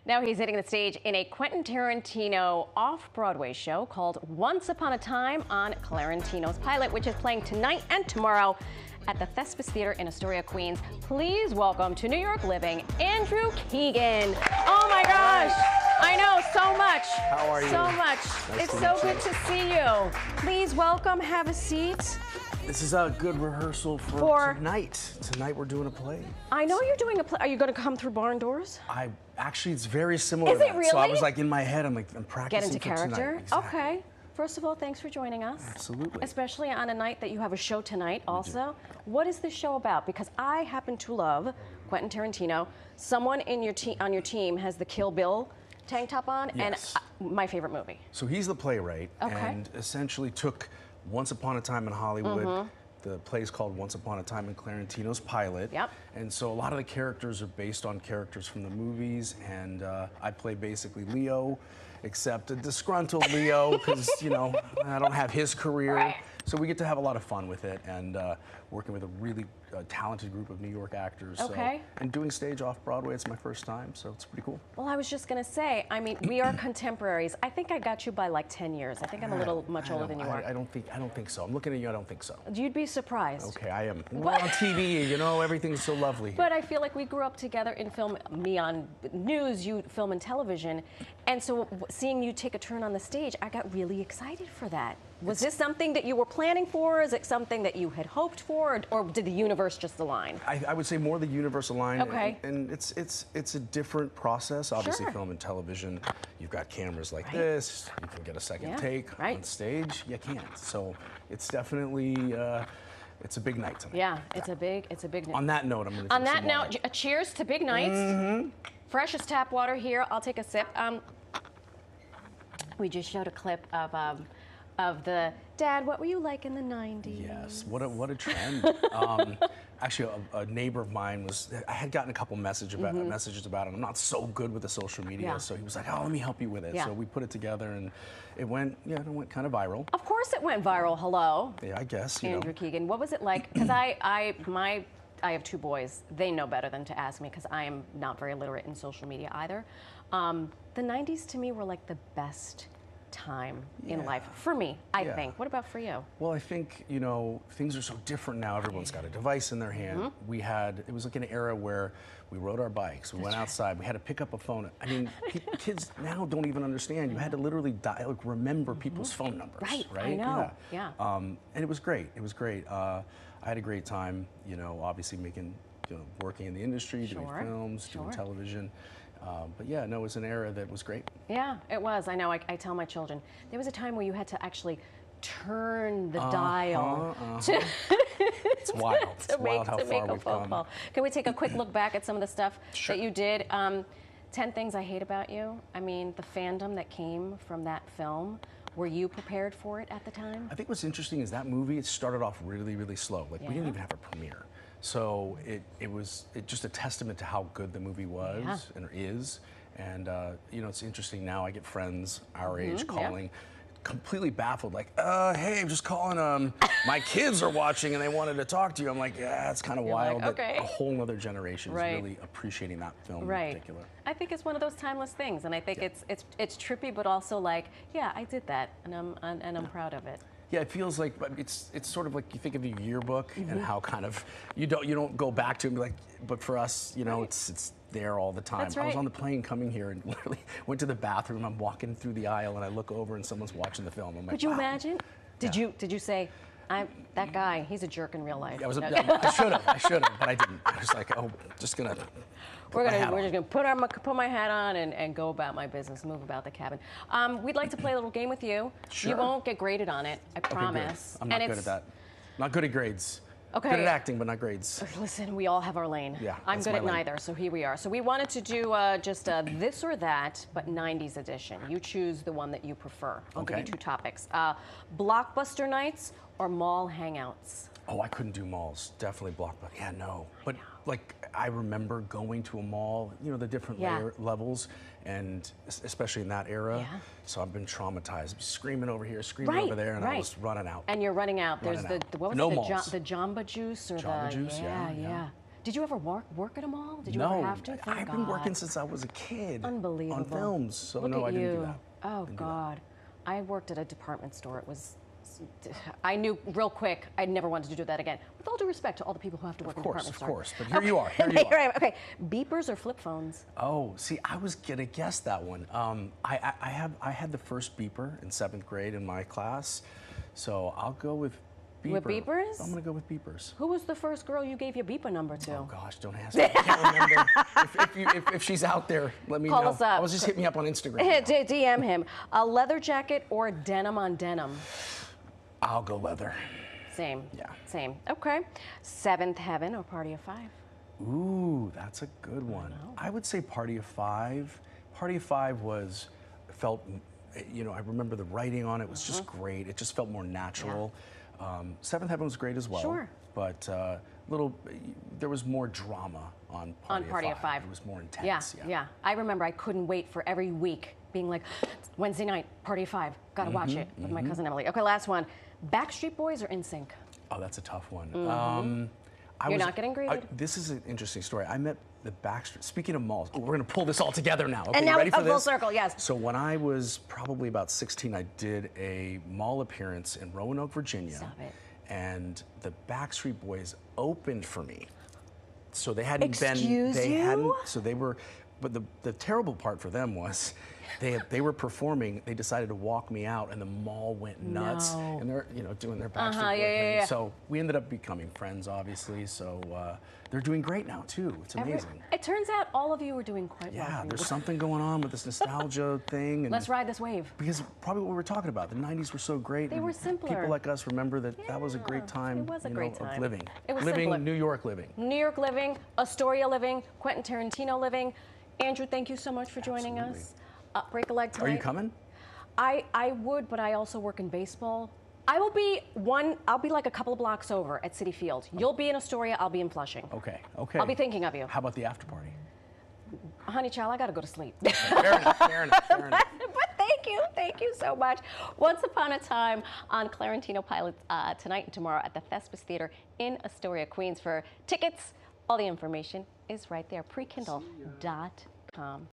Now he's hitting the stage in a Quentin Tarantino off-Broadway show called Once Upon a Time on Clarantino's Pilot, which is playing tonight and tomorrow at the Thespis Theater in Astoria, Queens. Please welcome to New York living, Andrew Keegan. Oh my gosh, I know so much. How are you? So much. Nice It's to so meet good you. to see you. Please welcome, have a seat. This is a good rehearsal for tonight. Tonight we're doing a play. I know you're doing a play. Are you going to come through barn doors? Actually, it's very similar. Is to it that. really? So I was like in my head, I'm practicing Get into for character? tonight. Exactly. Okay. First of all, thanks for joining us. Absolutely. Especially on a night that you have a show tonight also. What is this show about? Because I happen to love Quentin Tarantino. Someone in your on your team has the Kill Bill tank top on, Yes. and my favorite movie. So he's the playwright, Okay. and essentially took Once Upon a Time in Hollywood. The play is called Once Upon a Time in Clarantino's Pilot. Yep. And so a lot of the characters are based on characters from the movies, and I play basically Leo, except a disgruntled Leo, because, you know, I don't have his career. Right. So we get to have a lot of fun with it, and working with a really talented group of New York actors. Okay. So, and doing stage off-Broadway, it's my first time, so it's pretty cool. Well, I was just going to say, I mean, we are contemporaries. I think I got you by like 10 years. I think I'm a little much older than you are. I don't think so. I'm looking at you, I don't think so. You'd be surprised. Okay, I am. We're on TV, you know, everything's so lovely here. But I feel like we grew up together in film, me on news, you film and television. And so seeing you take a turn on the stage, I got really excited for that. Was this something that you were planning for? Is it something that you had hoped for? Or did the universe just align? I would say more the universe aligned. Okay. And it's a different process. Obviously, Sure. film and television, you've got cameras like this. You can get a second take. Right. On stage, you can't. So it's definitely, it's a big night tonight. Yeah, it's a big night. On that note, I'm going to On that note, a cheers to big nights. Freshest tap water here. I'll take a sip. We just showed a clip of the Dad, what were you like in the 90s? Yes, what a trend. Actually, a neighbor of mine I had gotten a couple messages about it. I'm not so good with the social media, so he was like, oh, let me help you with it. Yeah. So we put it together, and it went kind of viral. Of course it went viral. Hello. Yeah, I guess, you Andrew know. Keegan, what was it like? Because I have two boys. They know better than to ask me because I am not very literate in social media either. The 90s to me were like the best time in life for me, I think. What about for you? Well, I think, you know, things are so different now. Everyone's got a device in their hand. It was like an era where we rode our bikes, we went outside, we had to pick up a phone. I mean, kids now don't even understand. You had to literally remember people's phone numbers. Right, right? I know, yeah. And it was great, it was great. I had a great time, you know, obviously working in the industry, doing films, doing television. But yeah, no, it was an era that was great. Yeah, it was. I know. I tell my children, there was a time where you had to actually turn the dial to It's wild. It's wild how make far a we've phone come. call. Can we take a quick look back at some of the stuff Sure. that you did? 10 Things I Hate About You. I mean, the fandom that came from that film. Were you prepared for it at the time? I think what's interesting is that movie, it started off really, really slow. Like, we didn't even have a premiere. So it was just a testament to how good the movie was and is. And, you know, it's interesting now, I get friends our age calling, completely baffled, like, hey, I'm just calling, my kids are watching and they wanted to talk to you. I'm like, yeah, it's kind of wild like, that a whole other generation is really appreciating that film in particular. I think it's one of those timeless things, and I think it's trippy, but also like, yeah, I did that, and I'm proud of it. Yeah, it feels like it's sort of like you think of your yearbook and how kind of you don't go back to it and be like, but for us, you know, it's there all the time. That's right. I was on the plane coming here and literally went to the bathroom. I'm walking through the aisle and I look over and someone's watching the film. I'm like, could you wow. imagine? Did you say, that guy, he's a jerk in real life? Yeah, I should have, but I didn't. I was like, oh, just gonna. We're just gonna put my hat on and go about my business, move about the cabin. We'd like to play a little game with you. Sure. You won't get graded on it, I promise. Okay, good. I'm not good at that. Not good at grades. Okay. Good at acting, but not grades. Listen, we all have our lane. Yeah, I'm good at lane. neither, so here we are. So we wanted to do just this or that, but 90s edition. You choose the one that you prefer. I'll give you two topics. Blockbuster nights or mall hangouts? Oh, I couldn't do malls. Definitely Blockbuster. Yeah, no. But like, I remember going to a mall, you know, the different levels, and especially in that era. Yeah. So I've been traumatized. Screaming over here, screaming over there, and I was running out. And you're running out. There's what was no it? malls. The Jamba Juice or Jamba Juice, yeah. Did you ever work at a mall? Did you No, ever have to? Thank I've been God. working since I was a kid. Unbelievable. On films, so Look no, at I didn't you. do that. Oh, God. I worked at a department store. It was, I knew real quick I never wanted to do that again. With all due respect to all the people who have to work in department stores. Of course, but here you are, here you are. Okay, beepers or flip phones? Oh, see, I was gonna guess that one. I had the first beeper in 7th grade in my class, so I'll go with beeper. With beepers? I'm gonna go with beepers. Who was the first girl you gave your beeper number to? Oh gosh, don't ask me. I can't remember. If she's out there, let me know. Call us up. I was just hit me up on Instagram. DM him. A leather jacket or denim on denim? I'll go leather. Same. Yeah. Same. Okay. Seventh Heaven or Party of Five? Ooh, that's a good one. I would say Party of Five. Party of Five felt, you know, I remember the writing on it was just great. It just felt more natural. Seventh Heaven was great as well. Sure. But there was more drama on Party of Five. It was more intense. Yeah. I remember I couldn't wait for every week being like, Wednesday night, Party of Five, gotta watch it with my cousin Emily. Okay, last one. Backstreet Boys or NSYNC? Oh, that's a tough one. You're not getting graded? This is an interesting story. I met the Backstreet. Speaking of malls, we're going to pull this all together now. Okay, and now ready for this? Full circle, yes. So when I was probably about 16, I did a mall appearance in Roanoke, Virginia. Stop it. And the Backstreet Boys opened for me. So they hadn't Excuse you? So they were, but the terrible part for them was they were performing, they decided to walk me out and the mall went nuts. No. And they're, you know, doing their Backstreet Boy thing. Yeah. So we ended up becoming friends, obviously. So they're doing great now too. It's amazing. It turns out all of you are doing quite well. Yeah, there's something going on with this nostalgia thing. And let's ride this wave. Because probably what we were talking about, the 90s were so great. They were simpler. People like us remember that that was a great time. It was a great time. Of living. It was living, simpler. New York living. New York living, Astoria living, Quentin Tarantino living. Andrew, thank you so much for joining us. Break a leg tonight. Are you coming? I would, but I also work in baseball. I'll be like a couple of blocks over at Citi Field. You'll be in Astoria, I'll be in Flushing. Okay. I'll be thinking of you. How about the after party? Honey child, I gotta go to sleep. Fair enough. But thank you so much. Once Upon a Time on Clarantino Pilots tonight and tomorrow at the Thespis Theater in Astoria, Queens. For tickets, all the information is right there, prekindle.com.